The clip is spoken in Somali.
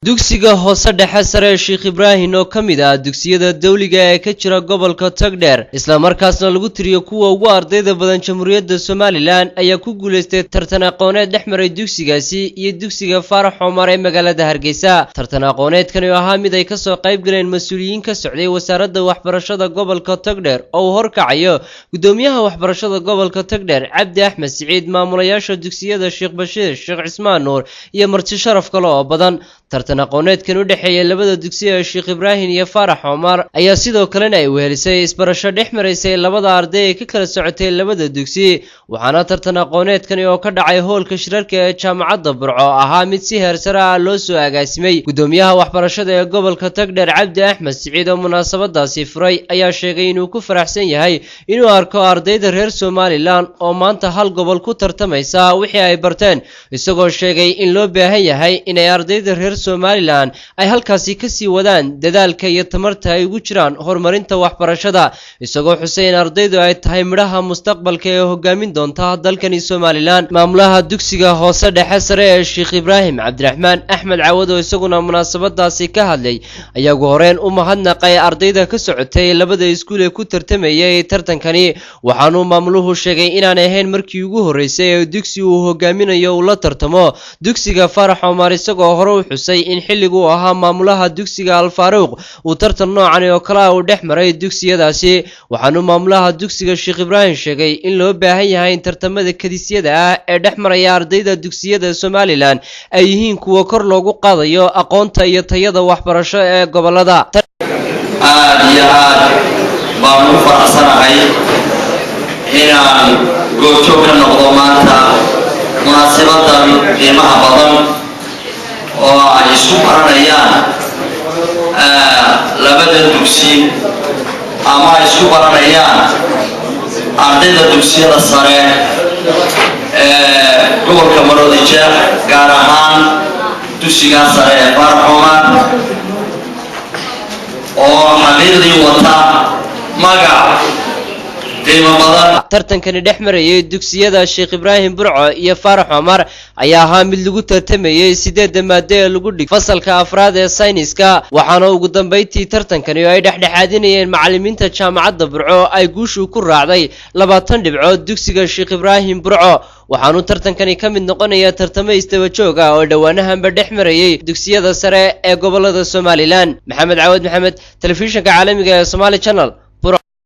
dugsiga hoose dhexe sare Sheikh Ibrahim oo kamid ah dugsiyada dawliga ee ka jira gobolka Togdheer isla markaasna lagu tiriyo kuwa ugu ardayda badan Jamhuuriyadda Soomaaliland ayaa ku guuleystay tartan aqooneed dhexmaray dugsigaasi iyo dugsiga Faarax Omar ee magaalada Hargeysa. Tartan aqooneedkan oo ahaa mid ay ka soo qayb galeen mas'uuliyiin ka socday wasaaradda waxbarashada gobolka Togdheer oo horkacayo gudoomiyaha waxbarashada gobolka Togdheer Cabdi Axmed Siciid, maamulayaasha dugsiyada Sheikh Bashiir, Sheikh Cismaan Nuur iyo marti sharaf kale oo badan. tartan aqooneedkan u dhaxeeya labada dugsi ee Sheikh Ibrahim iyo Faarax Omar ayaa sidoo kale ay wehelisay isbarasho dhexmareysay labada arday ee ka kala socotay labada dugsi, waxaana tartan aqooneedkan oo ka dhacay hoolka shirarka ee jaamacadda Burco ahaa mid si heer sare ah loo soo agaasimay. gudoomiyaha waxbarashada ee gobolka Togdheer Cabdi Axmed Siciid oo munaasabadaasi furay ayaa sheegay inuu ku faraxsan yahay inuu arko ardayda reer Soomaaliland oo maanta hal gobol ku tartamaysa wixii ay barteen, isagoo sheegay in loo baahan yahay inay ardayda reer Soomaaliland ay halkaasi ka sii wadaan dadaalka iyo tamarta ay ugu jiraan horumarinta waxbarashada, isagoo xusay in ardaydu ay tahay midhaha mustaqbalka ee hogaamin doonta dalkani Soomaaliland. maamulaha dugsiga hoose dhexe sare ee Sheikh Ibrahim Cabdiraxmaan Axmed Caawad oo isaguna munaasabadaasi ka hadlay ayaa ugu horeen u mahadnaqay ardayda ka socotay labada iskuul ee ku tartamayay tartankani, waxaanu maamuluhu sheegay inaan ahayn markii ugu horeysay ee dugsi uu hogaaminayo uu la tartamo dugsiga Faarax Omar, isagoo hore u xusay in xilligu ahaa maamulaha dugsiga Al Faaruq uu tartan noocan oo kale ah u dhexmaray dugsiyadaasi. waxaanu maamulaha dugsiga Sheikh Ibrahim sheegay in loo baahan yahay in tartamada kadisyada ah ee dhexmaraya ardayda dugsiyada Soomaaliland ay yihiin kuwa kor loogu qaadayo aqoonta iyo tayada waxbarasho ee gobolada. aad iyo aad baan u faraxsanahay inaan goobjoog ka noqdo maanta munaasabadan qiimaha badan oo ay isku baranayaan labada dugsi ama ay isku baranayaan ardayda dugsiyada sare ee gobolka Maroodijeex, gaar ahaan dugsiga sare ee Faarax Omar oo xaqiiqdii wata magac tartankani dhexmarayay dugsiyada Sheikh Ibrahim Burco iyo Faarax Omar ayaa ahaa mid lagu tartamayay 8 maado ee lagu dhigay fasalka afraad ee sayniska, waxaana ugu dambeyntii tartankani oo ay dhexdhexaadinayeen macallimiinta jaamacadda Burco ay guushu ku raacday 20 dhibcood dugsiga Sheikh Ibrahim Burco, waxaanu tartankani ka mid noqonayaa tartamo istaba joog ah oo dhawaanahanba dhexmarayay dugsiyada sare ee gobolada Soomaaliland. Maxamed Caawad Maxamed, telefishinka caalamiga ee Somali Channel.